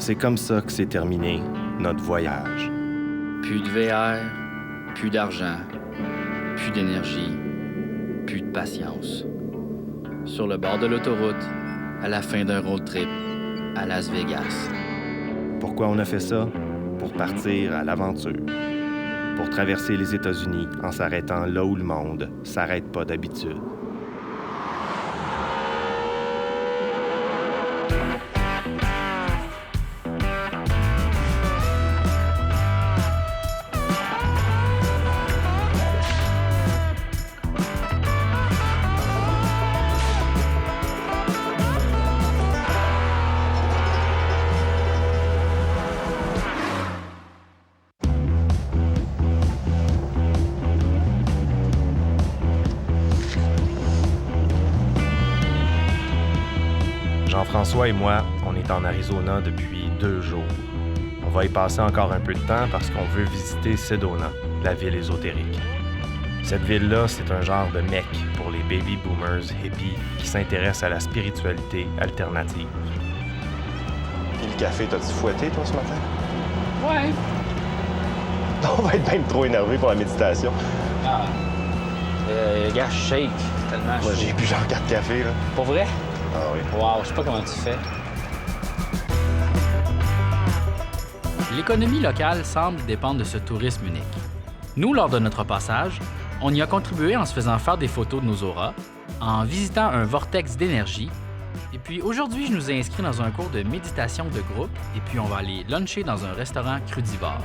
C'est comme ça que s'est terminé notre voyage. Plus de VR, plus d'argent, plus d'énergie, plus de patience. Sur le bord de l'autoroute, à la fin d'un road trip à Las Vegas. Pourquoi on a fait ça? Pour partir à l'aventure. Pour traverser les États-Unis en s'arrêtant là où le monde s'arrête pas d'habitude. Jean-François et moi, on est en Arizona depuis 2 jours. On va y passer encore un peu de temps parce qu'on veut visiter Sedona, la ville ésotérique. Cette ville-là, c'est un genre de mecque pour les baby boomers hippies qui s'intéressent à la spiritualité alternative. Puis le café, t'as-tu fouetté, toi, ce matin? Ouais. On va être même trop énervé pour la méditation. Ah. Gars, je shake tellement. Moi, j'ai bu genre 4 cafés, là. Pour vrai? Ah oui. Wow, je sais pas comment tu fais. L'économie locale semble dépendre de ce tourisme unique. Nous, lors de notre passage, on y a contribué en se faisant faire des photos de nos auras, en visitant un vortex d'énergie, et puis aujourd'hui, je nous ai inscrits dans un cours de méditation de groupe, et puis on va aller luncher dans un restaurant crudivore.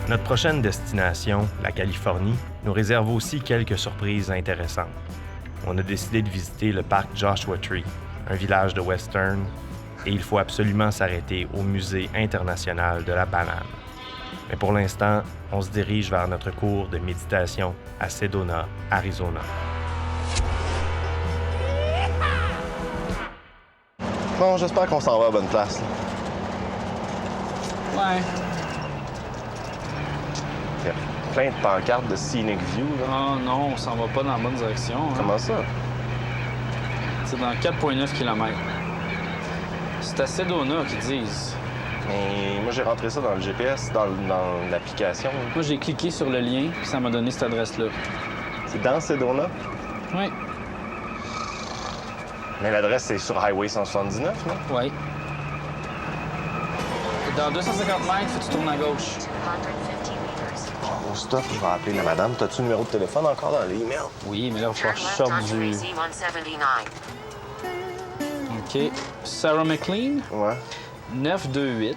Notre prochaine destination, la Californie, nous réserve aussi quelques surprises intéressantes. On a décidé de visiter le parc Joshua Tree, un village de western, et il faut absolument s'arrêter au Musée international de la banane. Mais pour l'instant, on se dirige vers notre cours de méditation à Sedona, Arizona. Bon, j'espère qu'on s'en va à la bonne place. Là. Ouais. Il y a plein de pancartes de Scenic View, là. Oh non, on s'en va pas dans la bonne direction. Hein. Comment ça? C'est dans 4,9 km. C'est à Sedona qu'ils disent. Mais moi, j'ai rentré ça dans le GPS, dans l'application. Moi, j'ai cliqué sur le lien, puis ça m'a donné cette adresse-là. C'est dans Sedona? Oui. Mais l'adresse, c'est sur Highway 179, non? Oui. Dans 250 mètres, faut que tu tournes à gauche. Au stop, il va appeler la madame. T'as-tu le numéro de téléphone encore dans l'email? Oui, mais là, il va falloir que je sorte du... OK. Sarah McLean, Ouais. 928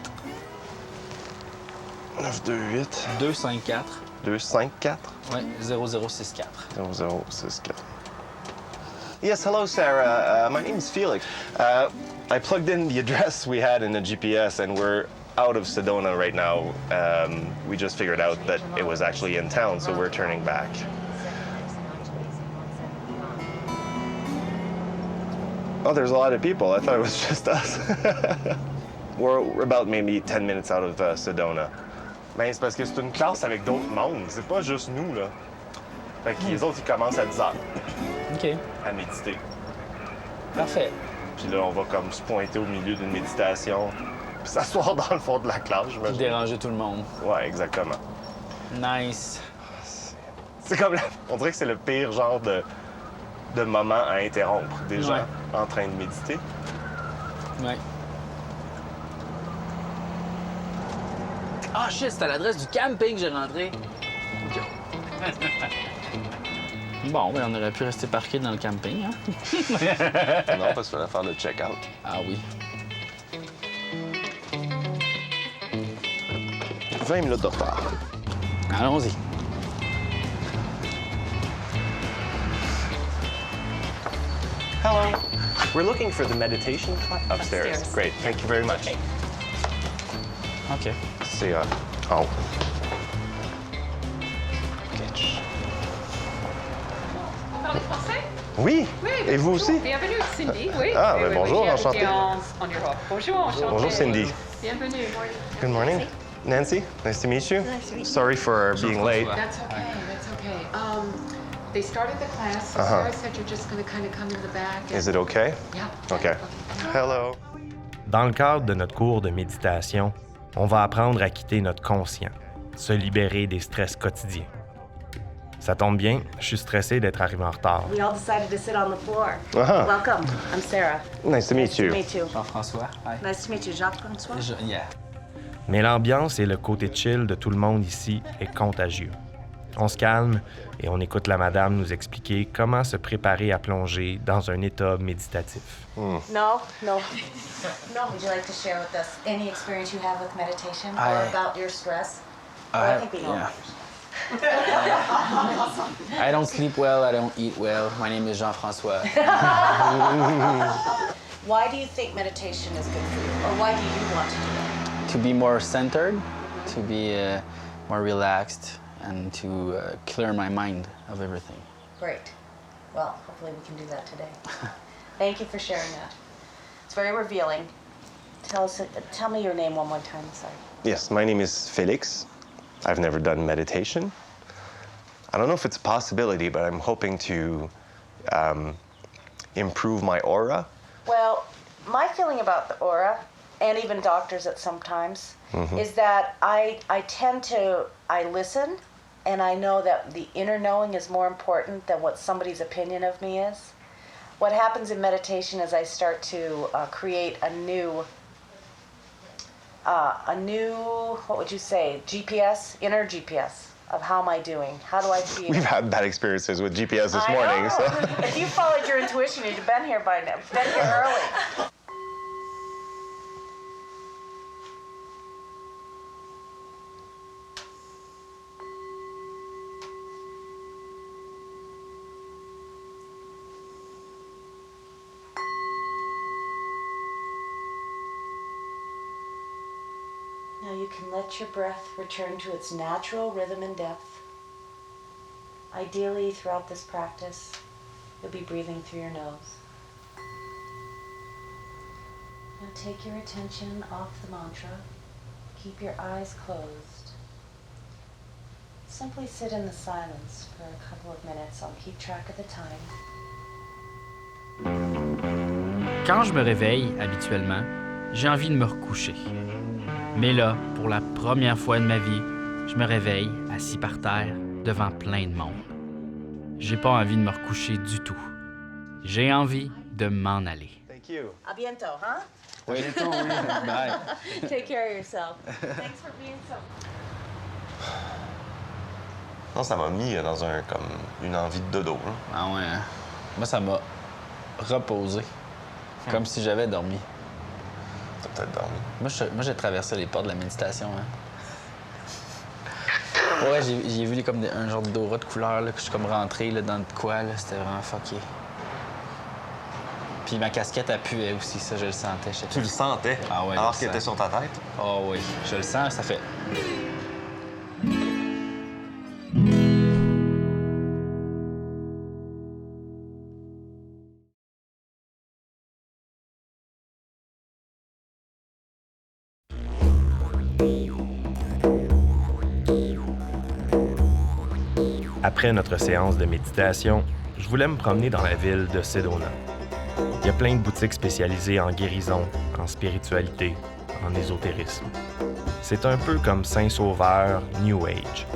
928 254 254 ouais, 0064. 0064. Yes, hello, Sarah. My name is Felix. I plugged in the address we had in the GPS, and we're out of Sedona right now. We just figured out that it was actually in town, so we're turning back. Oh, there's a lot of people. I thought it was just us. We're about maybe 10 minutes out of Sedona. Ben, c'est parce que c'est une classe avec d'autres mondes. C'est pas juste nous, là. Fait que les autres, ils commencent à 10 heures OK. à méditer. Parfait. Puis là, on va comme se pointer au milieu d'une méditation, puis s'asseoir dans le fond de la classe, je me dis. Déranger tout le monde. Ouais, exactement. Nice. C'est comme... On dirait que c'est le pire genre de moment à interrompre. Des gens en train de méditer. Ouais. Ah, shit, c'est à l'adresse du camping que j'ai rentré. Bon, ben on aurait pu rester parqué dans le camping, hein? Non, parce qu'il fallait faire le check-out. Ah oui. 20 minutes de retard. Allons-y. Hello. We're looking for the meditation class upstairs. Great. Thank you very much. OK. C'est en haut. Vous parlez français? Oui. Oui. Et vous bonjour. aussi? Bienvenue, Cindy. Oui. Ah, oui, ben oui, bonjour, oui, enchanté. en Europe. Bonjour, enchanté. Bonjour, Cindy. Bienvenue. Good morning. Nancy, nice to meet you. Nice to meet you. Sorry for being late. That's okay. That's okay. They started the class, so Sarah said you're just going to kind of come in the back. And... Is it okay? Yeah. Okay. Hello. Dans le cadre de notre cours de méditation, on va apprendre à quitter notre conscient, se libérer des stress quotidiens. Ça tombe bien, je suis stressé d'être arrivé en retard. We all decided to sit on the floor. Welcome. I'm Sarah. Nice to meet you. Nice to meet you. Jean-François, hi. Nice to meet you, Jacques-François. Yeah. Mais l'ambiance et le côté chill de tout le monde ici est contagieux. On se calme et on écoute la madame nous expliquer comment se préparer à plonger dans un état méditatif. No. Would you like to share with us any experience you have with meditation or about your stress? I think we know. Yeah. I don't sleep well, I don't eat well. My name is Jean-François. Why do you think meditation is good for you, or why do you want to do it? To be more centered, to be more relaxed, and to clear my mind of everything. Great. Well, hopefully we can do that today. Thank you for sharing that. It's very revealing. Tell me your name one more time. Sorry. Yes, my name is Felix. I've never done meditation. I don't know if it's a possibility, but I'm hoping to improve my aura. Well, my feeling about the aura, and even doctors at sometimes, is that I listen, and I know that the inner knowing is more important than what somebody's opinion of me is. What happens in meditation is I start to create a new, what would you say, GPS, inner GPS of how am I doing? How do I feel? We've had bad experiences with GPS this morning, so. If you followed your intuition, you'd have been here by now, been here early. Now you can let your breath return to its natural rhythm and depth. Ideally, throughout this practice, you'll be breathing through your nose. Now take your attention off the mantra. Keep your eyes closed. Simply sit in the silence for a couple of minutes. I'll keep track of the time. Quand je me réveille, habituellement, j'ai envie de me recoucher. Mais là, pour la première fois de ma vie, je me réveille assis par terre devant plein de monde. J'ai pas envie de me recoucher du tout. J'ai envie de m'en aller. Thank you. A biento, huh? Oui. Bye. Take care of yourself. Thanks for being so... Non, ça m'a mis dans une envie de dodo. Là. Ah ouais. Moi, ça m'a reposé. Comme si j'avais dormi. T'as peut-être dormi. Moi, j'ai traversé les portes de la méditation. Hein. Ouais, j'ai vu comme un genre d'aura de couleur, là, que je suis comme rentré là, dans de quoi, là. C'était vraiment fucké. Puis ma casquette, elle puait aussi, ça, je le sentais. Tu le sentais? Ah ouais, alors je qu'il le était sens. sur ta tête? Oh oui, je le sens, ça fait... Après notre séance de méditation, je voulais me promener dans la ville de Sedona. Il y a plein de boutiques spécialisées en guérison, en spiritualité, en ésotérisme. C'est un peu comme Saint-Sauveur New Age.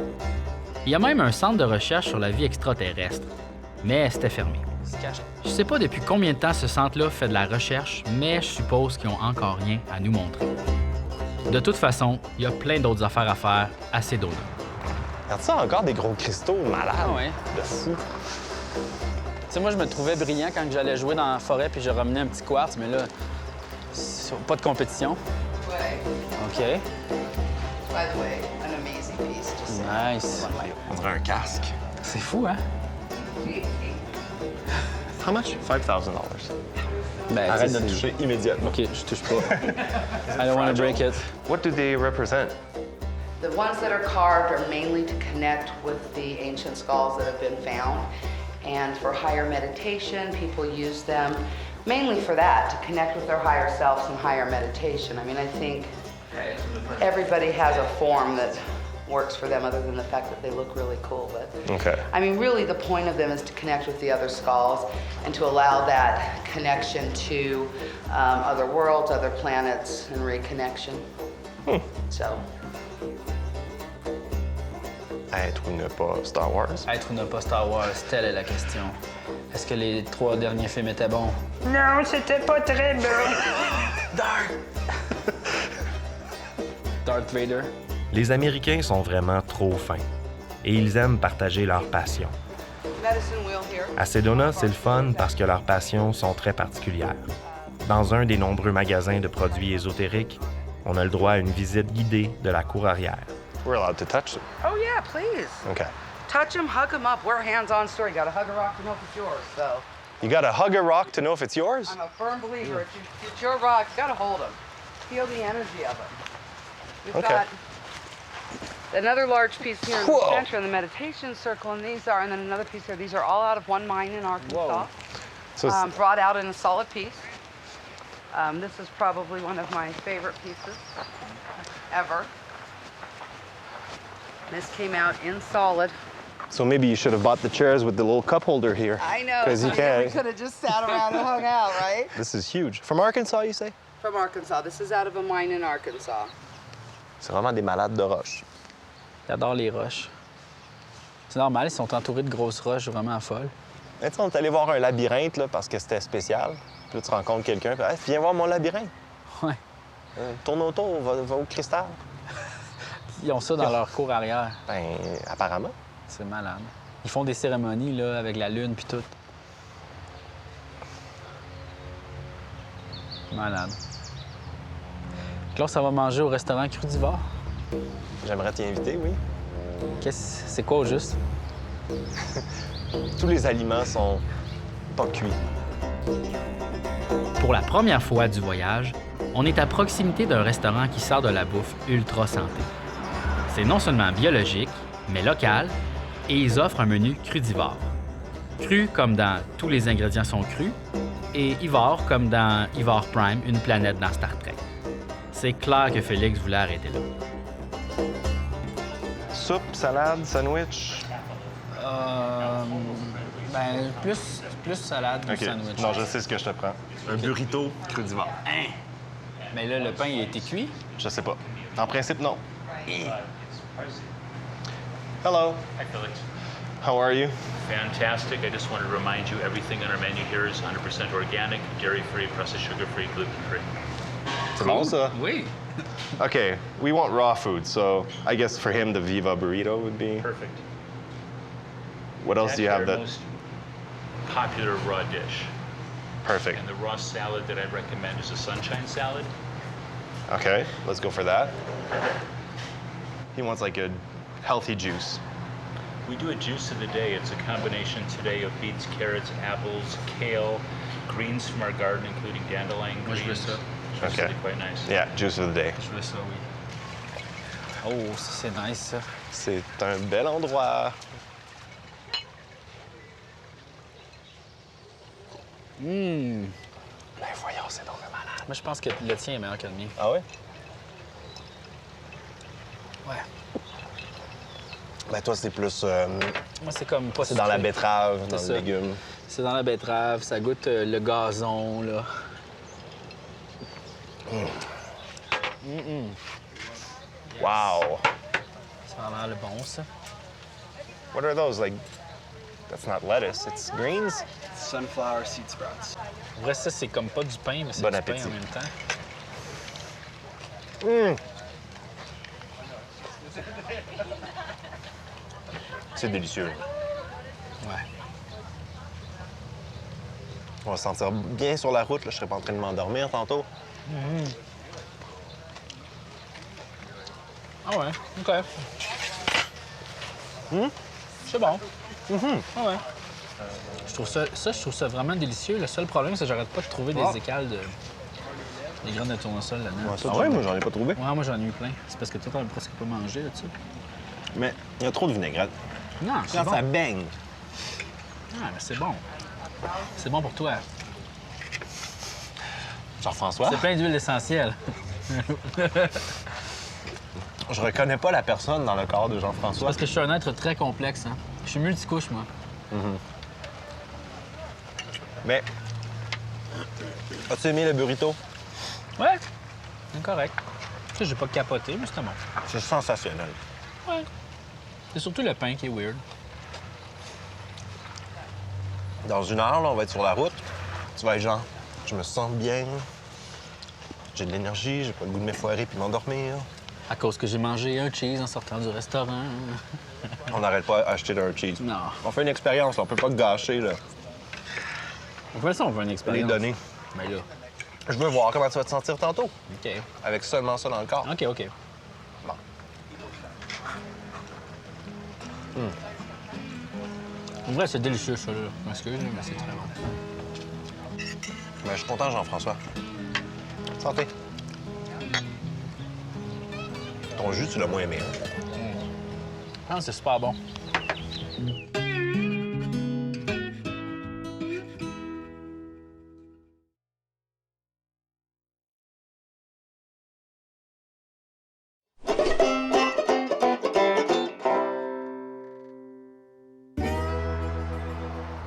Il y a même un centre de recherche sur la vie extraterrestre, mais c'était fermé. Je sais pas depuis combien de temps ce centre-là fait de la recherche, mais je suppose qu'ils ont encore rien à nous montrer. De toute façon, il y a plein d'autres affaires à faire à Sedona. Regarde ça, encore des gros cristaux malades. Ah ouais. De fou. Tu sais, moi, je me trouvais brillant quand j'allais jouer dans la forêt puis je ramenais un petit quartz, mais là, pas de compétition. Ouais. OK. By the way, an amazing piece. Just saying. Nice. On dirait un casque. C'est fou, hein? How much? $5,000. Ben, Arrête de tu sais, toucher immédiatement. OK, je touche pas. I don't want to break it. What do they represent? The ones that are carved are mainly to connect with the ancient skulls that have been found. And for higher meditation, people use them mainly for that, to connect with their higher selves and higher meditation. I mean, I think everybody has a form that works for them other than the fact that they look really cool. But Okay. I mean, really the point of them is to connect with the other skulls and to allow that connection to other worlds, other planets, and reconnection. So. Être ou ne pas Star Wars? Être ou ne pas Star Wars, telle est la question. Est-ce que les 3 derniers films étaient bons? Non, c'était pas très bon. Darth Vader? Les Américains sont vraiment trop fins et ils aiment partager leur passion. Medicine wheel here. À Sedona, c'est le fun parce que leurs passions sont très particulières. Dans un des nombreux magasins de produits ésotériques, on a le droit à une visite guidée de la cour arrière. We're allowed to touch them. Oh yeah, please. Okay. Touch them, hug them up. We're a hands-on store. You gotta hug a rock to know if it's yours. So You gotta hug a rock to know if it's yours? I'm a firm believer. It's your rock. You gotta hold them. Feel the energy of it. We've Okay. got another large piece here in Whoa. the center in the meditation circle, and these are, and then another piece here. These are all out of one mine in Arkansas. So it's- Brought out in a solid piece. This is probably one of my favorite pieces ever. This came out in solid. So maybe you should have bought the chairs with the little cup holder here. I know. Because you We can't. could have just sat around and hung out, right? This is huge. From Arkansas, you say? From Arkansas. This is out of a mine in Arkansas. C'est vraiment des malades de roche. J'adore les roches. C'est normal, ils sont entourés de grosses roches vraiment folles. Tu sais, on est allé voir un labyrinthe là, parce que c'était spécial. Puis là, tu rencontres quelqu'un, puis hey, viens voir mon labyrinthe. Ouais. Tourne autour, va au cristal. Ils ont ça dans leur cour arrière. Ben, apparemment. C'est malade. Ils font des cérémonies là, avec la lune puis tout. Malade. Là, ça va manger au restaurant Crudivore. J'aimerais t'y inviter, oui. C'est quoi au juste? Tous les aliments sont pas cuits. Pour la première fois du voyage, on est à proximité d'un restaurant qui sort de la bouffe ultra santé. C'est non seulement biologique, mais local, et ils offrent un menu crudivore. Cru comme dans tous les ingrédients sont crus, et Ivor comme dans Ivor Prime, une planète dans Star Trek. C'est clair que Félix voulait arrêter là. Soupe, salade, sandwich. Ben, plus salade que sandwich. Non, je sais ce que je te prends. Un burrito crudivore. Hein? Mais là, le pain, il a été cuit. Je sais pas. En principe, non. Hello. Hi, Felix. How are you? Fantastic. I just wanted to remind you everything on our menu here is 100% organic, dairy-free, processed sugar-free, gluten-free. C'est bon, ça? Oui. Okay, we want raw food, so I guess for him, the Viva burrito would be. Perfect. What else do you have That's our that? most popular raw dish. Perfect. And the raw salad that I recommend is a sunshine salad. Okay, let's go for that. He wants like a healthy juice. We do a juice of the day. It's a combination today of beets, carrots, apples, kale, greens from our garden, including dandelion Moi, je veux greens. ça. It's Okay. really quite nice. Yeah, juice of the day. Je veux ça, oui. Oh, ça, c'est nice, ça. C'est un bel endroit. Ben voyons, c'est donc malade. Moi, je pense que le tien est meilleur que le mien. Ah ouais? Ouais. Ben toi, c'est plus... Moi, c'est comme pas c'est dans la sucré. betterave, dans ça. le légume. C'est dans la betterave, ça goûte le gazon, là. Wow! Ça a l'air bon, ça. What are those? Like, that's not lettuce, it's greens? Sunflower seed sprouts. En vrai, ça, c'est comme pas du pain, mais c'est Bon du appétit. pain en même temps. C'est délicieux. Ouais. On va se sentir bien sur la route, là. Je serais pas en train de m'endormir tantôt. Ah ouais, OK. C'est bon. Ah ouais. Je trouve ça vraiment délicieux. Le seul problème, c'est que j'arrête pas de trouver des écales des graines de tournesol là-dedans. Ah ouais, moi j'en ai pas trouvé. Ouais, moi j'en ai eu plein. C'est parce que toi, t'en as presque pas mangé là-dessus. Mais il y a trop de vinaigrette. Non, c'est Quand bon. ça baigne. Ah, mais c'est bon. C'est bon pour toi. Jean-François? C'est plein d'huile essentielle. Je reconnais pas la personne dans le corps de Jean-François. Parce que je suis un être très complexe, hein. Je suis multicouche, moi. Mais... As-tu aimé le burrito? Ouais, c'est correct. Tu sais, j'ai pas capoté, mais c'était bon. C'est sensationnel. Ouais. C'est surtout le pain qui est weird. Dans 1 heure, là, on va être sur la route. Tu vas être genre, je me sens bien. J'ai de l'énergie, j'ai pas le goût de m'effoirer puis m'endormir. À cause que j'ai mangé un cheese en sortant du restaurant. On n'arrête pas d'acheter d'un cheese. Non. On fait une expérience, là. On peut pas gâcher, là. On fait ça, on veut une Les expérience. données. Ben là. Je veux voir comment tu vas te sentir tantôt. OK. Avec seulement ça dans le corps. OK, OK. Bon. En vrai, c'est délicieux, ça, là. Je m'excuse, mais c'est très bon. Ben, je suis content, Jean-François. Santé. Ton jus, tu l'as moins aimé, hein? Je pense que c'est super bon.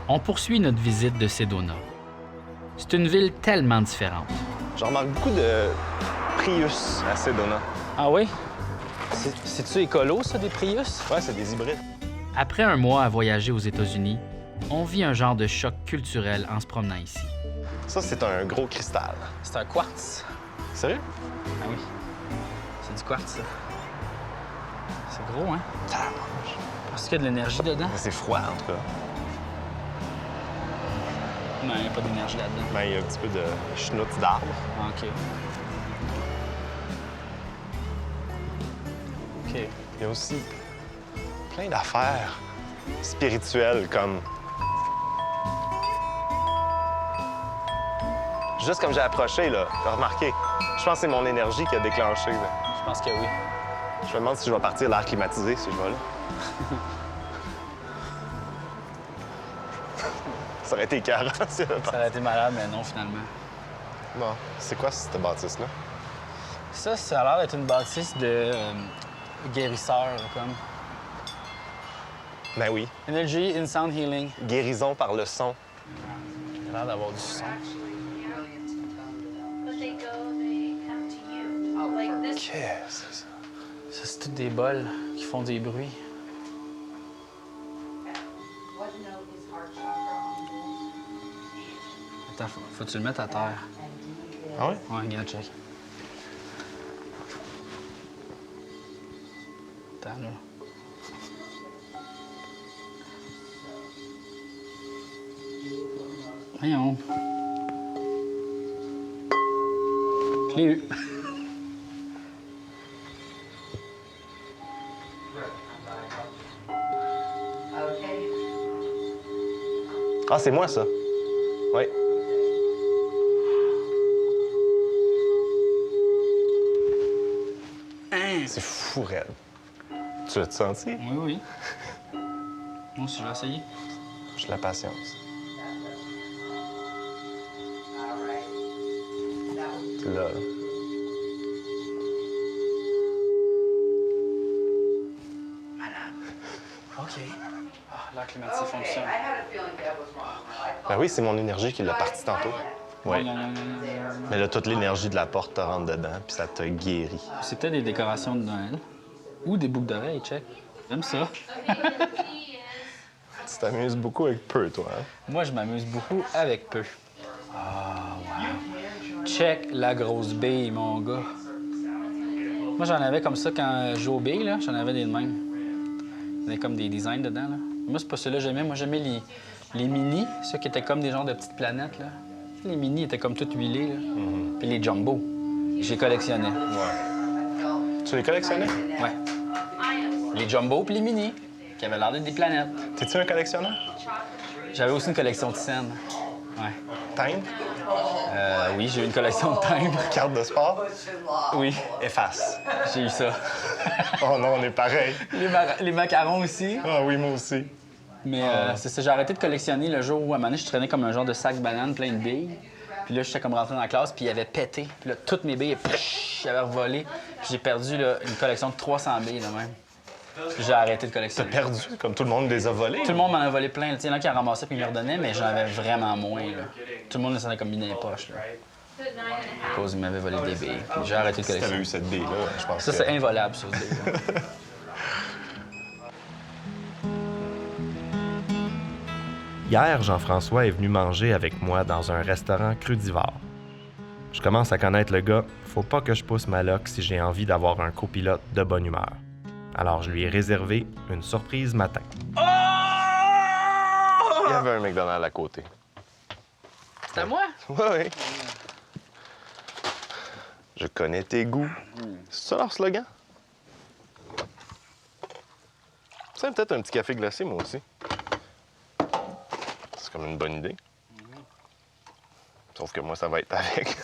On poursuit notre visite de Sedona. C'est une ville tellement différente. Je remarque beaucoup de Prius à Sedona. Ah oui? C'est-tu écolo, ça, des Prius? Ouais, c'est des hybrides. Après un mois à voyager aux États-Unis, on vit un genre de choc culturel en se promenant ici. Ça, c'est un gros cristal. C'est un quartz. Sérieux? Ah oui. C'est du quartz, ça. C'est gros, hein? Parce qu'il y a de l'énergie dedans? Mais c'est froid, en tout cas. Non, il n'y a pas d'énergie là-dedans. Ben, il y a un petit peu de schnoutz d'arbre. Ah, OK. OK. Il y a aussi plein d'affaires spirituelles, comme... Juste comme j'ai approché, là, t'as remarqué? Je pense que c'est mon énergie qui a déclenché, là. Je pense que oui. Je me demande si je vais partir l'air climatisé, si je vais là. Ça aurait été écœurant, si elle avait Ça aurait été malade, mais non, finalement. Bon, c'est quoi cette bâtisse-là? Ça a l'air d'être une bâtisse de guérisseur, comme. Ben oui. Energy in Sound Healing. Guérison par le son. Il a l'air d'avoir du son. Qu'est-ce que c'est ça? Ça, c'est tous des bols qui font des bruits. Attends, faut que tu le mettes à terre. Ah ouais? Ouais, regarde, check. Attends, là. Voyons. Je l'ai eu. Ah, c'est moi, ça? Oui. C'est fou, raide. Tu l'as senti? Oui, oui. Moi aussi, je vais essayer. J'ai de la patience. Tu l'as, là. OK. Ah, l'air climatisé fonctionne. Ben oui, c'est mon énergie qui l'a parti tantôt. Oui. Mais là, toute l'énergie de la porte te rentre dedans, puis ça te guérit. C'est peut-être des décorations de Noël. Ou des boucles d'oreilles, check. J'aime ça. Tu t'amuses beaucoup avec peu, toi, hein? Moi, je m'amuse beaucoup avec peu. Ah, wow. Check la grosse bille, mon gars. Moi, j'en avais comme ça quand je jouais aux billes, là. J'en avais des de même. Il y avait comme des designs dedans, là. Moi, c'est pas ceux-là que j'aimais. Moi, j'aimais les mini, ceux qui étaient comme des genres de petites planètes, là. Les mini étaient comme toutes huilées, là. Puis les jumbo, je les collectionnais. Ouais. Tu les collectionnais? Ouais. Les jumbo puis les mini, qui avaient l'air d'être des planètes. T'es-tu un collectionneur? J'avais aussi une collection de scènes. Ouais. Timbre? Oui, j'ai eu une collection de timbres. Carte de sport? Oui. Efface. J'ai eu ça. Oh non, on est pareil. Les macarons aussi. Ah oui, moi aussi. Mais c'est ça, j'ai arrêté de collectionner le jour où, à un moment donné, je traînais comme un genre de sac banane plein de billes. Puis là, j'étais comme rentré dans la classe, puis il avait pété. Puis là, toutes mes billes, j'avais revolé. Puis j'ai perdu là, une collection de 300 billes, là même. Puis j'ai arrêté de collectionner. T'as perdu? Comme tout le monde les a volés? Tout le monde m'en a volé plein. Il y en a qui en ramassaient puis ils me redonnaient, mais j'en avais vraiment moins. Là. Tout le monde s'en a comme mis dans les poches. Là. À cause qu'ils m'avaient volé des billes. Puis j'ai arrêté de Si collectionner. t'avais eu cette bille-là, je pense Ça, que... c'est involable, ça, ce billes. Hier, Jean-François est venu manger avec moi dans un restaurant crudivore. Je commence à connaître le gars, faut pas que je pousse ma loque si j'ai envie d'avoir un copilote de bonne humeur. Alors je lui ai réservé une surprise matin. Il y avait un McDonald's à côté. C'est à moi? Oui. Je connais tes goûts. C'est ça leur slogan? C'est peut-être un petit café glacé, moi aussi. C'est comme une bonne idée. Sauf que moi, ça va être avec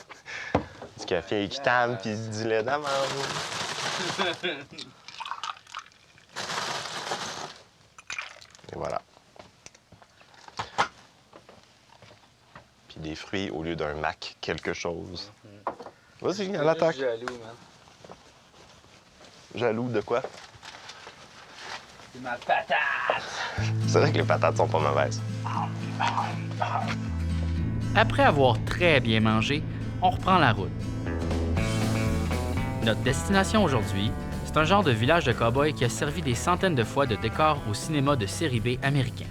du café équitable puis du lait d'amande. Et voilà. Puis des fruits au lieu d'un Mac quelque chose. Vas-y, à l'attaque. Jaloux, man. Jaloux de quoi? C'est ma patate! C'est vrai que les patates sont pas mauvaises. Après avoir très bien mangé, on reprend la route. Notre destination aujourd'hui, c'est un genre de village de cow-boys qui a servi des centaines de fois de décor au cinéma de série B américain.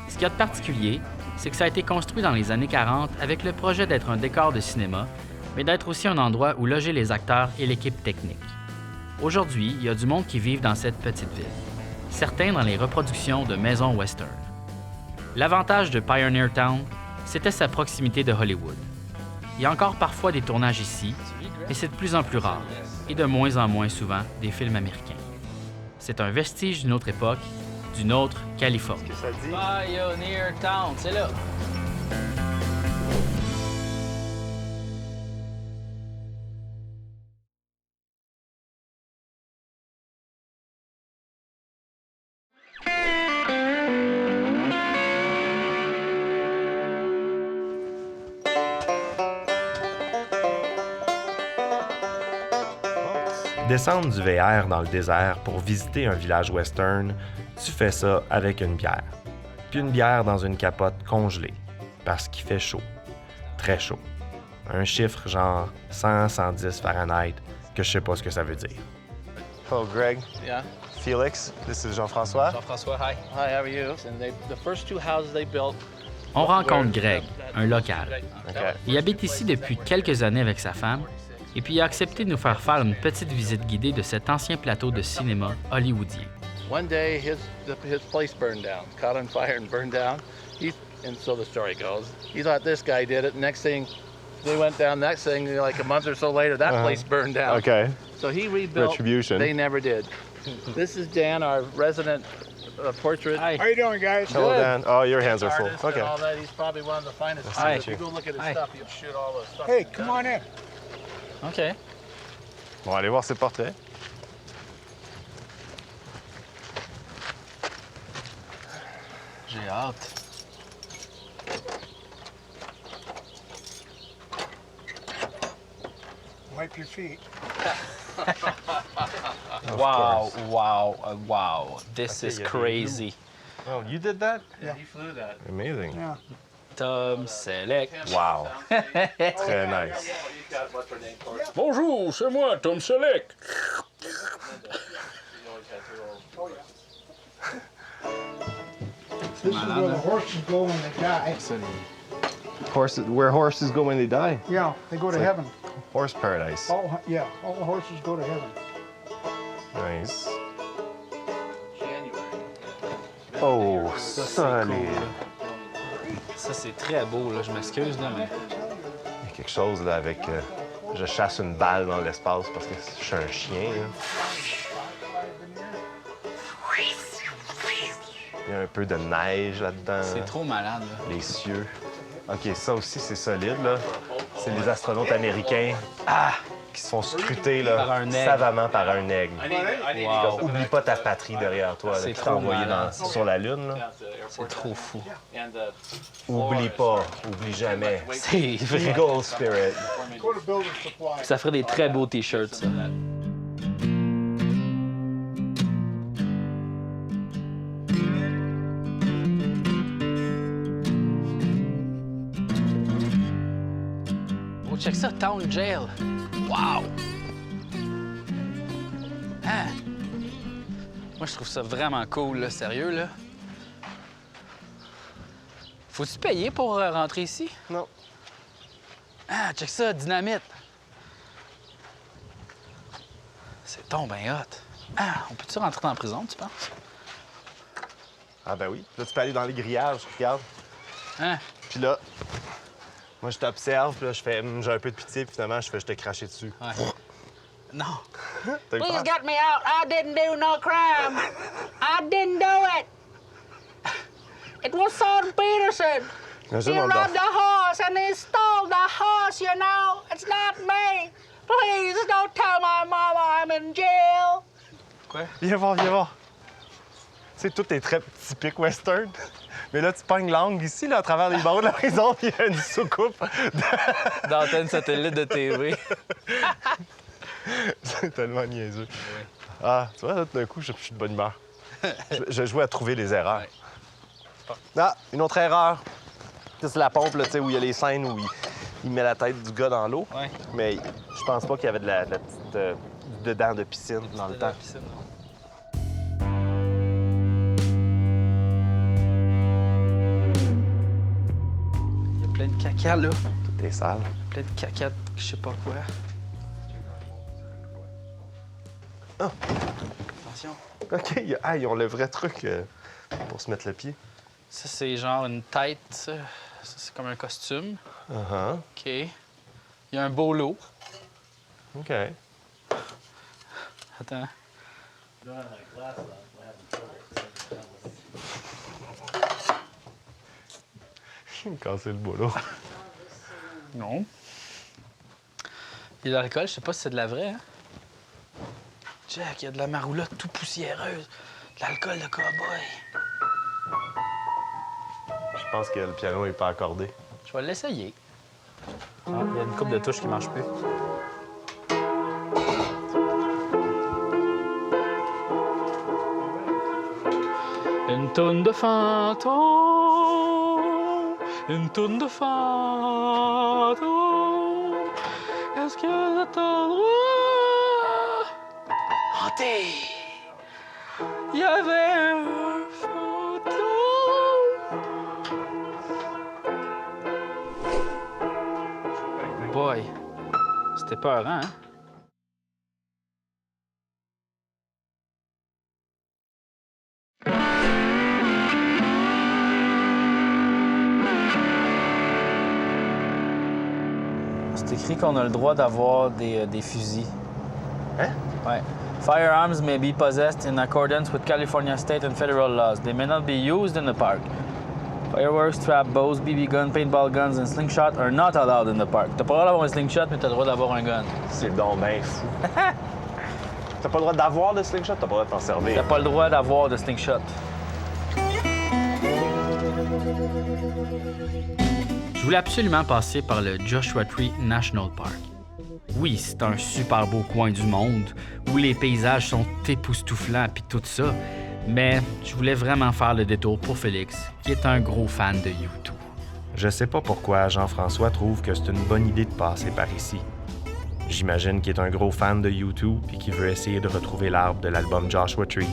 Ce qu'il y a de particulier, c'est que ça a été construit dans les années 40 avec le projet d'être un décor de cinéma, mais d'être aussi un endroit où loger les acteurs et l'équipe technique. Aujourd'hui, il y a du monde qui vit dans cette petite ville. Certains dans les reproductions de maisons western. L'avantage de Pioneer Town, c'était sa proximité de Hollywood. Il y a encore parfois des tournages ici, mais c'est de plus en plus rare, et de moins en moins souvent des films américains. C'est un vestige d'une autre époque, d'une autre Californie. Pioneer Town, c'est là. Descendre du VR dans le désert pour visiter un village western, tu fais ça avec une bière. Puis une bière dans une capote congelée, parce qu'il fait chaud. Très chaud. Un chiffre genre 100-110 Fahrenheit, que je sais pas ce que ça veut dire. Hello, Greg. Yeah. Felix, this is Jean-François. Jean-François, hi. Hi, how are you? And the first two houses they built. On rencontre Greg, un local. OK. Il habite ici depuis quelques années avec sa femme, et puis il a accepté de nous faire faire une petite visite guidée de cet ancien plateau de cinéma hollywoodien. One day, his place burned down, caught on fire and burned down. And so the story goes. He thought this guy did it. Next thing, they went down. Next thing, like a month or so later, that place burned down. OK. So he rebuilt. Retribution. They never did. This is Dan, our resident portrait. Hi. How you doing, guys? Hello, Dan. Oh, your hands are full. Artist OK. and all that. He's probably one of the finest. Hi. If you go look at his Hi. stuff, you'll shoot all the stuff. Hey, he's come done. on in. OK. Bon, allez voir ses portraits. J'ai hâte. Wipe your feet. Wow, wow, wow. This Okay, is il y a des crazy. Oh, you did that? Yeah, he flew that. Amazing. Yeah. Tom Selleck. Wow. Très nice. Bonjour, c'est moi, Tom Selleck. This is where the horses go when they die. Horses, where horses go when they die? Yeah, they go to heaven. Horse paradise. All the horses go to heaven. Nice. Oh, solide. Ça, c'est très beau, là. Je m'excuse, là, mais... Il y a quelque chose là avec... je chasse une balle dans l'espace parce que je suis un chien. Là. Il y a un peu de neige là-dedans. C'est trop malade, là. Les cieux. OK, ça aussi, c'est solide, là. C'est les astronautes américains qui se font scruter là, Par un aigle. savamment par un aigle. Wow. Oublie pas ta patrie derrière toi, là, C'est qui t'a trop envoyé malade. sur la Lune. Là. C'est trop fou. Oublie pas, oublie jamais. C'est vrai. Eagle Spirit. Go to Building Supply. Ça ferait des très beaux T-shirts, ça. Oh, check ça, Town Jail. Wow! Hein? Moi, je trouve ça vraiment cool, là, sérieux, là. Faut-tu payer pour rentrer ici? Non. Ah, check ça, dynamite. C'est donc ben hot. Ah, on peut-tu rentrer en prison, tu penses? Ah ben oui. Là, tu peux aller dans les grillages, regarde. Hein? Puis là, moi, je t'observe, puis là, je fais, j'ai un peu de pitié, puis finalement, je te cracher dessus. Ouais. Non. T'as eu peur? get me out. I didn't do no crime. I didn't do it. It was Son Peterson. Imagine He on robbed the horse and he stole the horse, you know. It's not me. Please don't tell my mama I'm in jail. Quoi? Viens voir, viens voir. Tu sais, tout est très typique western. Mais là, tu pognes l'angle ici, là, à travers les barreaux de la prison, puis il y a une soucoupe. D'antenne satellite de TV. C'est tellement niaiseux. Ah, tu vois, là, tout d'un coup, je suis de bonne humeur. Je jouais à trouver les erreurs. Ah, une autre erreur. Ça, c'est la pompe, là, tu sais, où il y a les scènes où il met la tête du gars dans l'eau. Ouais. Mais je pense pas qu'il y avait de la petite dedans de piscine dans le temps. Il y a plein de caca, là. Tout est sale. Plein de caca, je sais pas quoi. Ah. Attention. OK, ils ont le vrai truc pour se mettre le pied. Ça, c'est genre une tête, ça. Ça, c'est comme un costume. Uh-huh. OK. Il y a un beau lot. OK. Attends. Il me cassait le boulot. Non. Il y a de l'alcool, je sais pas si c'est de la vraie, hein? Jack, il y a de la maroulotte tout poussiéreuse. De l'alcool de cow-boy. Je pense que le piano est pas accordé. Je vais l'essayer. Ah, il y a une coupe de touches qui marche plus. Une tourne de fantôme, une tourne de fantôme. Est-ce que cet endroit hanté? Il y avait un fantôme. Boy, c'était peurant, hein? C'est écrit qu'on a le droit d'avoir des fusils. Hein? Ouais. Firearms may be possessed in accordance with California state and federal laws. They may not be used in the park. Fireworks, trap bows, BB guns, paintball guns, and slingshot are not allowed in the park. T'as pas le droit d'avoir un slingshot, mais t'as le droit d'avoir un gun. C'est donc ben fou. T'as pas le droit d'avoir de slingshot, t'as pas le droit de t'en servir. T'as pas le droit d'avoir de slingshot. Je voulais absolument passer par le Joshua Tree National Park. Oui, c'est un super beau coin du monde où les paysages sont époustouflants puis tout ça, mais je voulais vraiment faire le détour pour Félix, qui est un gros fan de U2. Je sais pas pourquoi Jean-François trouve que c'est une bonne idée de passer par ici. J'imagine qu'il est un gros fan de U2 et qu'il veut essayer de retrouver l'arbre de l'album Joshua Tree.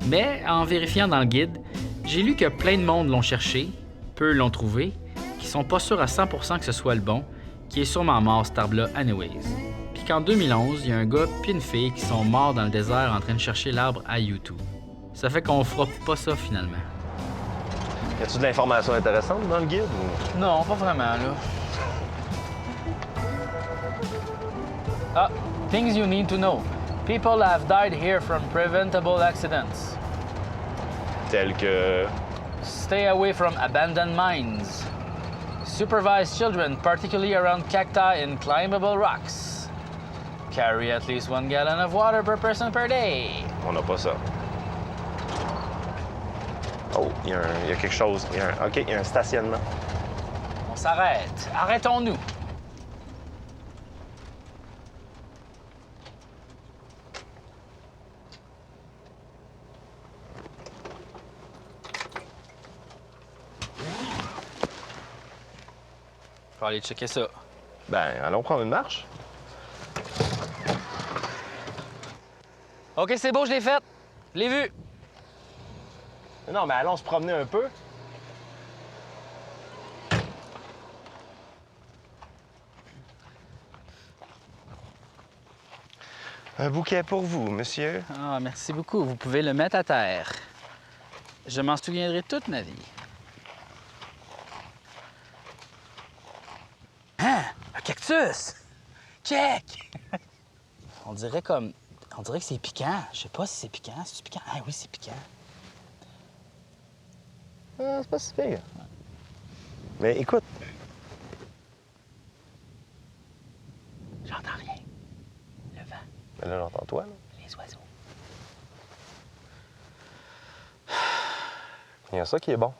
Mais en vérifiant dans le guide, j'ai lu que plein de monde l'ont cherché, peu l'ont trouvé, qui sont pas sûrs à 100% que ce soit le bon, qui est sûrement mort cet arbre-là anyways. Puis qu'en 2011, il y a un gars puis une fille qui sont morts dans le désert en train de chercher l'arbre à U2. Ça fait qu'on fera pas ça finalement. Y a-tu de l'information intéressante dans le guide? Ou... Non, pas vraiment, là. Ah, things you need to know. People have died here from preventable accidents. Tel que... Stay away from abandoned mines. Supervise children, particularly around cacti and climbable rocks. Carry at least 1 gallon of water per person per day. On n'a pas ça. Oh, il y a quelque chose. OK, il y a un stationnement. On s'arrête. Arrêtons-nous. Faut aller checker ça. Ben, allons prendre une marche. OK, c'est beau, je l'ai faite. Je l'ai vu. Non, mais allons se promener un peu. Un bouquet pour vous, monsieur. Ah, merci beaucoup. Vous pouvez le mettre à terre. Je m'en souviendrai toute ma vie. Hein? Un cactus! Check! On dirait que c'est piquant. Je sais pas si c'est piquant. C'est piquant? Ah oui, c'est piquant. Ah, c'est pas si pire. Mais écoute. J'entends rien. Le vent. Mais là, j'entends toi, là. Les oiseaux. Il y a ça qui est bon.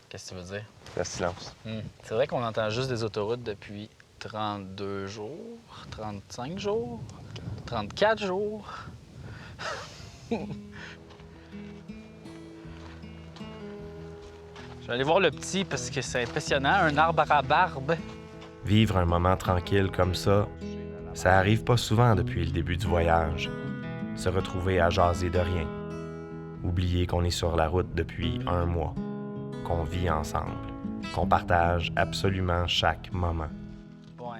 Qu'est-ce que tu veux dire? Le silence. C'est vrai qu'on entend juste des autoroutes depuis 32 jours, 35 jours, 34 jours. Je vais aller voir le petit parce que c'est impressionnant, un arbre à barbe. Vivre un moment tranquille comme ça arrive pas souvent depuis le début du voyage. Se retrouver à jaser de rien. Oublier qu'on est sur la route depuis 1 mois. Qu'on vit ensemble. Qu'on partage absolument chaque moment. Boing.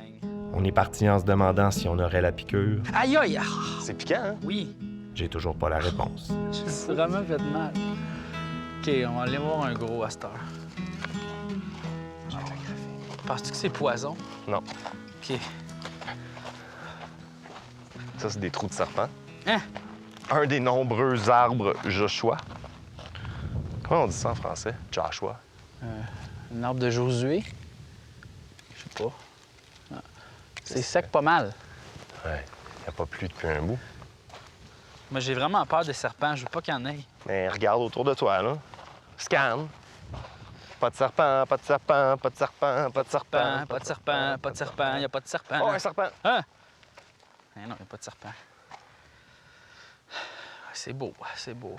On est parti en se demandant si on aurait la piqûre. Aïe aïe! C'est piquant, hein? Oui, J'ai toujours pas la réponse. je me suis vraiment fait mal. OK, on va aller voir un gros à cette heure. Penses-tu que c'est poison? Non. OK. Ça, c'est des trous de serpent. Hein? Un des nombreux arbres Joshua. Comment on dit ça en français? Joshua. Un arbre de Josué? Je sais pas. Ah. C'est sec pas mal. Ouais. Il n'y a pas plu depuis un bout. Moi, j'ai vraiment peur des serpents. Je veux pas qu'il y en ait. Mais regarde autour de toi, là. Scanne. Pas de serpent, pas de serpent, pas de serpent, pas de serpent. Pas de serpent, pas de serpent. Il n'y a pas de serpent. Oh, un serpent! Hein? Eh non, il n'y a pas de serpent. C'est beau, c'est beau.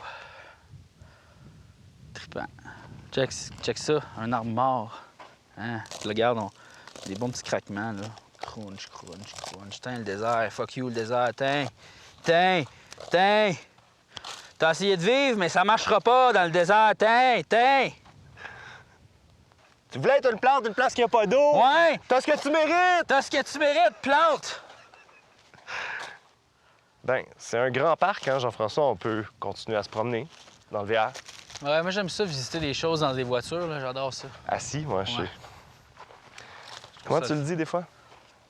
Trippant. Check ça, un arbre mort. Hein? Regarde, des bons petits craquements, là. Crunch, crunch, crunch. Tain, le désert, fuck you, le désert. Tain. T'as essayé de vivre, mais ça marchera pas dans le désert. Tain. Tu voulais être une place qui n'a pas d'eau? Ouais! T'as ce que tu mérites! T'as ce que tu mérites, plante! Ben, c'est un grand parc, hein, Jean-François. On peut continuer à se promener dans le VR. Ouais, moi, j'aime ça, visiter des choses dans des voitures, là. J'adore ça. Assis, moi, je Ouais. sais. Comment Ça- tu le dis des fois?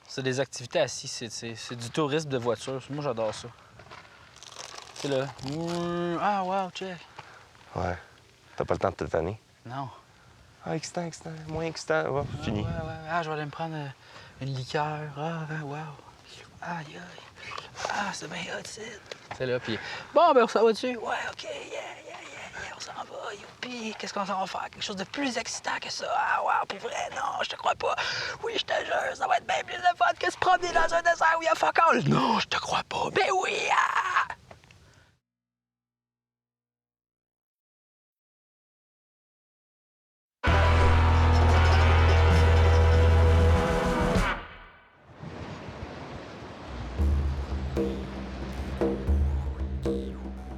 C'est des activités assis, c'est du tourisme de voiture. Moi, j'adore ça. C'est là. Ah, wow, check. Ouais. T'as pas le temps de te tanner. Non. Ah, excitant, moins excitant. Ouais, fini. Ouais. Ah, je vais aller me prendre une liqueur. Ah, wow. Aïe, aïe. Ah, c'est bien hot, c'est là, puis bon, ben, on s'en va dessus. Ouais, OK, yeah, on s'en va, youpi. Qu'est-ce qu'on s'en va faire? Quelque chose de plus excitant que ça. Ah, wow, pour vrai, non, je te crois pas. Oui, je te jure, ça va être bien plus de fun que se promener dans un désert où il y a fuck all. Non, je te crois pas. Ben oui, ah!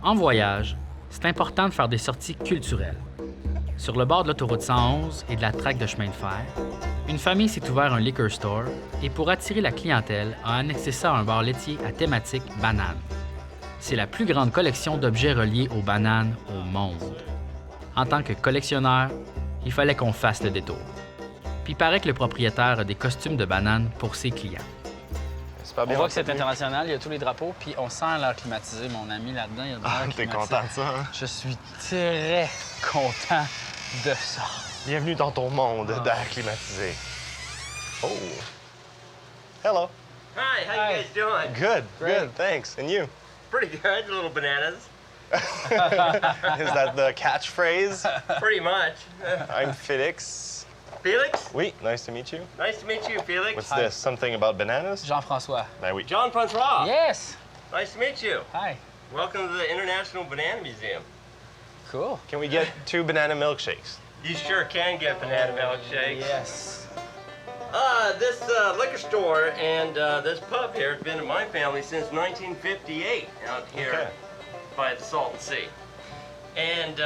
En voyage, c'est important de faire des sorties culturelles. Sur le bord de l'autoroute 111 et de la traque de chemin de fer, une famille s'est ouvert un liquor store et pour attirer la clientèle, a annexé ça à un bar laitier à thématique banane. C'est la plus grande collection d'objets reliés aux bananes au monde. En tant que collectionneur, il fallait qu'on fasse le détour. Puis il paraît que le propriétaire a des costumes de bananes pour ses clients. Super On bien voit que c'est entretenu. international, il y a tous les drapeaux, puis on sent l'air climatisé. Mon ami là-dedans, il y a de l'air Ah, t'es climatisé. content de ça, hein? Je suis très content de ça. Bienvenue dans ton monde d'air climatisé. Oh! Hello. Hi, how you guys doing? Good, thanks. And you? Pretty good, little bananas. Is that the catchphrase? Pretty much. I'm Felix. Felix? Oui, nice to meet you. Nice to meet you, Felix. What's this? Something about bananas? Jean-François. Ben oui. Jean-François. Yes! Nice to meet you. Hi. Welcome to the International Banana Museum. Cool. Can we get 2 banana milkshakes? You sure can get banana milkshakes. Yes. This liquor store and this pub here has been in my family since 1958 out here by the Salton Sea. And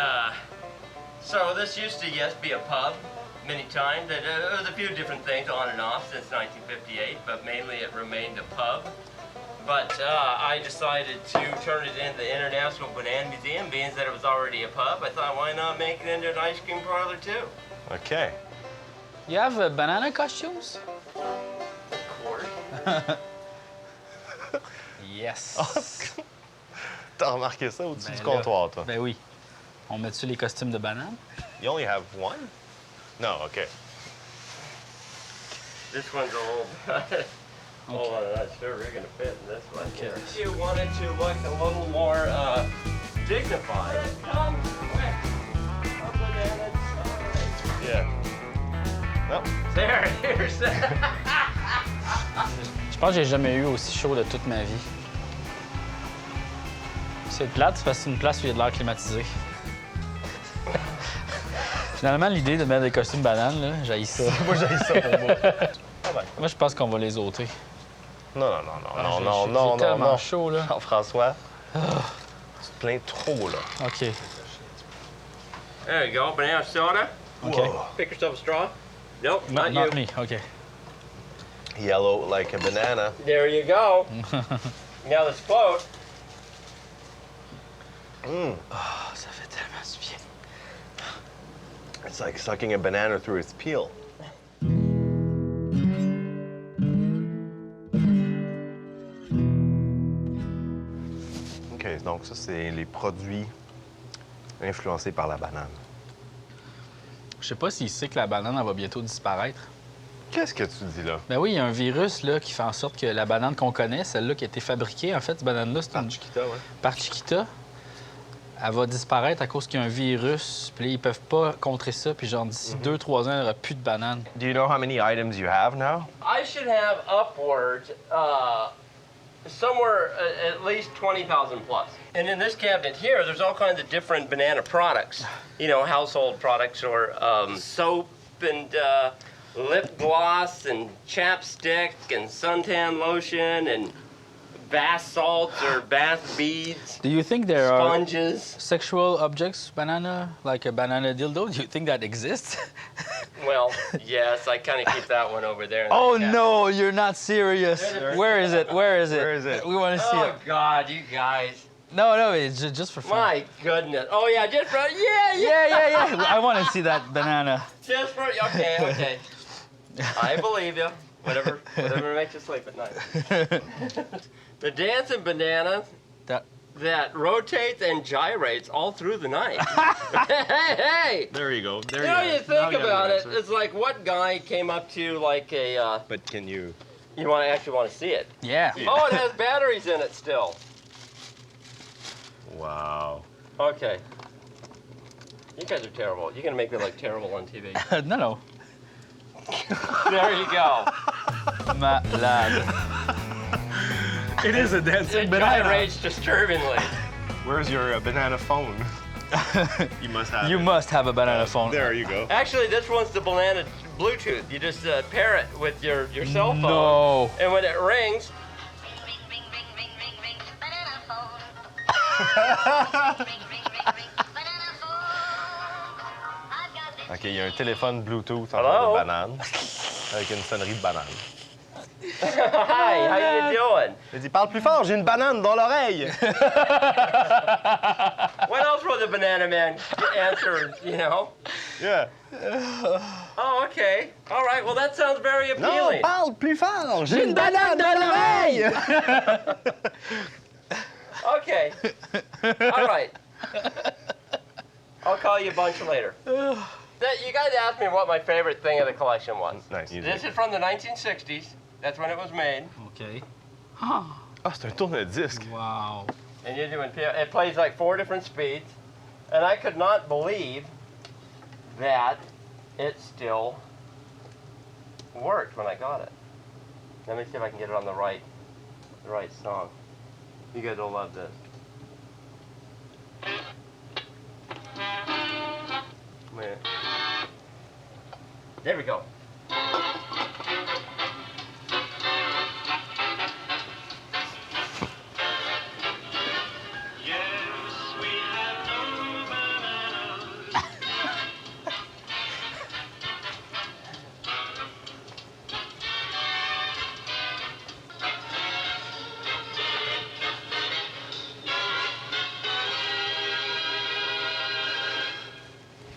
so this used to, yes, be a pub many times. There was a few different things on and off since 1958, but mainly it remained a pub. But I decided to turn it into the International Banana Museum, being that it was already a pub. I thought, why not make it into an ice cream parlor too? Okay. You have banana costumes? Of course. Yes. T'as remarqué ça au-dessus Ben du là, comptoir, toi? Ben oui. On met-tu les costumes de banane? You only have one? No, okay. This one's old. Hold on, I'm not sure we're gonna fit in this one. Okay. If you wanted to look a little more dignified, come quick. A banana. Yeah. No. There, here's that. Je pense que j'ai jamais eu aussi chaud de toute ma vie. C'est plate, c'est parce que c'est une place où il y a de l'air climatisé. Finalement, l'idée de mettre des costumes bananes, là, j'haïs ça. Moi, j'ai ça pour moi. Moi, je pense qu'on va les ôter. Non. J'ai tellement chaud, là. Jean-François, tu te plains trop, là. OK. There you go, banana soda. OK. Pick yourself a straw. Nope, not Not you. me. OK. Yellow like a banana. There you go. Now let's float. Mm. Oh, ça fait tellement du bien. It's like sucking a banana through its peel. OK, donc ça, c'est les produits influencés par la banane. Je sais pas s'il sait que la banane elle va bientôt disparaître. Qu'est-ce que tu dis là? Ben oui, il y a un virus là, qui fait en sorte que la banane qu'on connaît, celle-là qui a été fabriquée, en fait, cette banane-là, c'est une... Chiquita, ouais. par Chiquita. Elle va disparaître à cause qu'il y a un virus. Puis là, ils peuvent pas contrer ça. Puis genre, d'ici 2-3 ans, il n'y aura plus de bananes. Do you know how many items you have now? I should have upwards somewhere at least 20,000 plus. And in this cabinet here, there's all kinds of different banana products. You know, household products or soap and lip gloss and chapstick and suntan lotion and bath salts or bath beads. Do you think there sponges. Are sexual objects, banana, like a banana dildo? Do you think that exists? Well, yes, I kind of keep that one over there. Oh no, you're not serious. Where is it? Where is it? Where is it? We want to see it. Oh God, you guys. No, it's just for fun. My goodness. Oh yeah, just for Yeah. I want to see that banana. Just for okay. I believe you. Whatever makes you sleep at night. The dancing banana that rotates and gyrates all through the night. hey! There you go. There you know, you think about it, it's like what guy came up to like a... But can you... You actually want to see it? Yeah. Oh, it has batteries in it still. Wow. Okay. You guys are terrible. You're going to make me look terrible on TV. No. There you go. Malade. It is a dancing It banana. gyrates disturbingly. Where's your banana phone? You must have You it. must have a banana phone. There you go. Actually, this one's the banana Bluetooth. You just pair it with your cell phone. No. And when it rings... OK, il y a un téléphone Bluetooth en Hello? forme de banane avec une sonnerie de banane. Hi, how you doing? Il dit, parle plus fort, j'ai une banane dans l'oreille. What else would the banana man answer, you know? Yeah. Oh, okay. All right, well, that sounds very Non, appealing. parle plus fort, j'ai une banane dans l'oreille. Okay. All right. I'll call you a bunch later. You guys asked me what my favorite thing of the collection was. Nice. This is from the 1960s. That's when it was made. OK. Ah, c'est un tourne-disque. Wow. And you're doing, it plays like 4 different speeds. And I could not believe that it still worked when I got it. Let me see if I can get it on the right song. You guys will love this. Wait. There we go.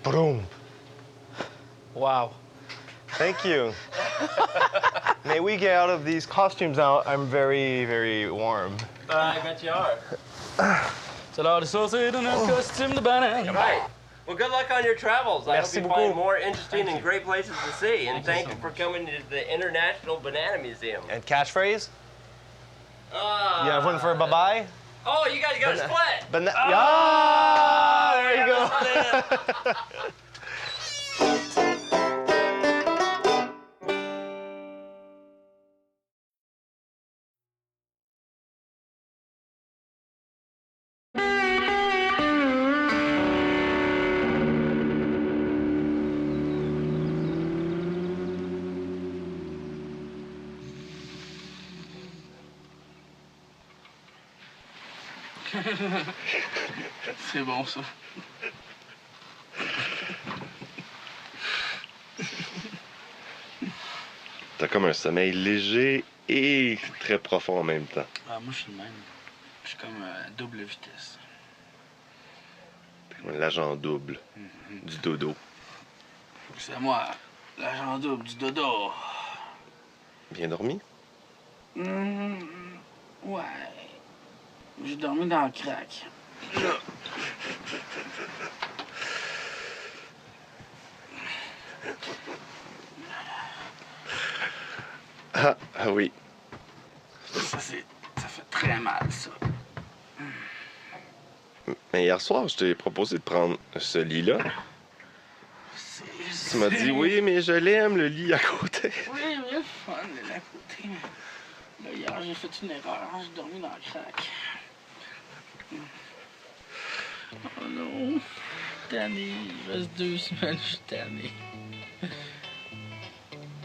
Boom. Wow. Thank you. May we get out of these costumes now? I'm very, very warm. I bet you are. C'est l'heure de sortir de notre costume de banane. All right. Well, good luck on your travels. I Merci hope you beaucoup. find more interesting and great places to see. And thank you for coming to the International Banana Museum. And catchphrase? You have one for bye-bye? Oh, you guys got a split. Yeah! There you go. C'est bon, ça. T'as comme un sommeil léger et très profond en même temps. Ah, moi, je suis le même. Je suis comme à double vitesse. L'agent double du dodo. C'est moi, l'agent double du dodo. Bien dormi? Ouais. J'ai dormi dans le crack. Ah oui. Ça fait très mal, ça. Mais hier soir, je t'ai proposé de prendre ce lit-là. Tu m'as dit oui, mais je l'aime, le lit à côté. Oui, mais le fun, le lit à côté. Là, hier, j'ai fait une erreur. J'ai dormi dans le crack. Oh non. Tanné. Il reste 2 semaines, je suis tanné.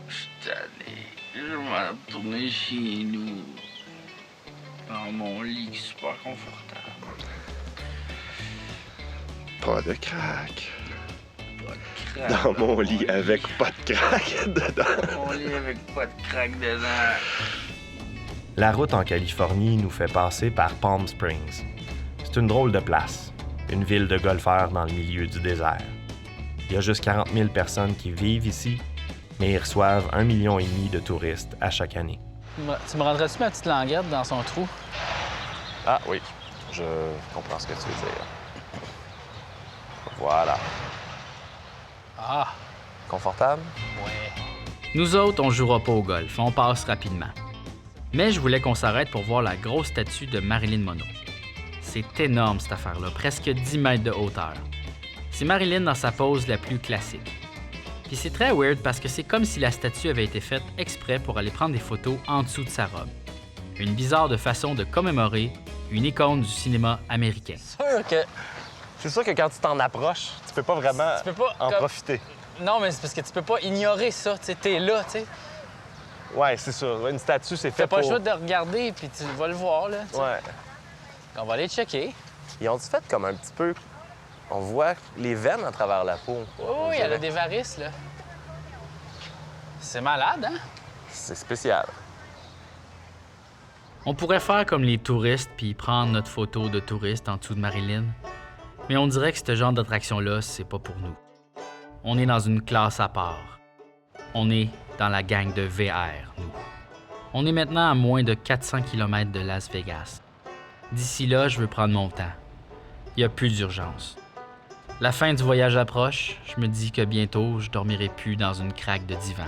Je suis tanné. Je vais retourner chez nous. Dans mon lit super confortable. Pas de crack. Pas de crack. Dans mon lit avec pas de crack dedans. Mon lit avec pas de crack dedans. La route en Californie nous fait passer par Palm Springs. C'est une drôle de place, une ville de golfeurs dans le milieu du désert. Il y a juste 40 000 personnes qui vivent ici, mais ils reçoivent 1,5 million de touristes à chaque année. Tu me rendrais-tu ma petite languette dans son trou? Ah oui, je comprends ce que tu veux dire. Voilà. Ah! Confortable? Ouais. Nous autres, on jouera pas au golf, on passe rapidement. Mais je voulais qu'on s'arrête pour voir la grosse statue de Marilyn Monroe. C'est énorme cette affaire-là, presque 10 mètres de hauteur. C'est Marilyn dans sa pose la plus classique. Puis c'est très weird parce que c'est comme si la statue avait été faite exprès pour aller prendre des photos en dessous de sa robe. Une bizarre de façon de commémorer une icône du cinéma américain. C'est sûr que quand tu t'en approches, tu peux pas vraiment Tu peux pas, en comme- profiter. Non, mais c'est parce que tu peux pas ignorer ça. Tu sais, t'es là, tu sais. Ouais, c'est ça. Une statue, c'est fait T'as pas pour... le choix de regarder, puis tu vas le voir, là. tu sais. Ouais. On va aller checker. Ils ont fait comme un petit peu... On voit les veines à travers la peau. Oui, elle a des varices, là. C'est malade, hein? C'est spécial. On pourrait faire comme les touristes puis prendre notre photo de touriste en dessous de Marilyn, mais on dirait que ce genre d'attraction-là, c'est pas pour nous. On est dans une classe à part. On est dans la gang de VR, nous. On est maintenant à moins de 400 km de Las Vegas. D'ici là, je veux prendre mon temps. Il n'y a plus d'urgence. La fin du voyage approche, je me dis que bientôt, je dormirai plus dans une craque de divan.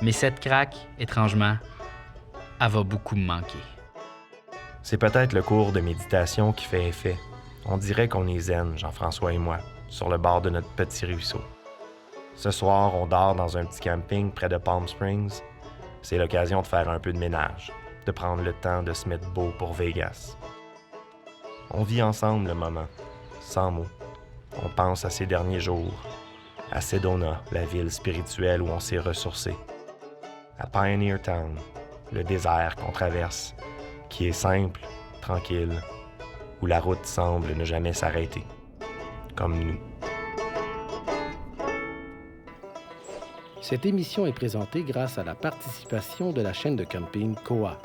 Mais cette craque, étrangement, elle va beaucoup me manquer. C'est peut-être le cours de méditation qui fait effet. On dirait qu'on est zen, Jean-François et moi, sur le bord de notre petit ruisseau. Ce soir, on dort dans un petit camping près de Palm Springs. C'est l'occasion de faire un peu de ménage, de prendre le temps de se mettre beau pour Vegas. On vit ensemble le moment, sans mots. On pense à ces derniers jours, à Sedona, la ville spirituelle où on s'est ressourcé, à Pioneer Town, le désert qu'on traverse, qui est simple, tranquille, où la route semble ne jamais s'arrêter, comme nous. Cette émission est présentée grâce à la participation de la chaîne de camping Koa.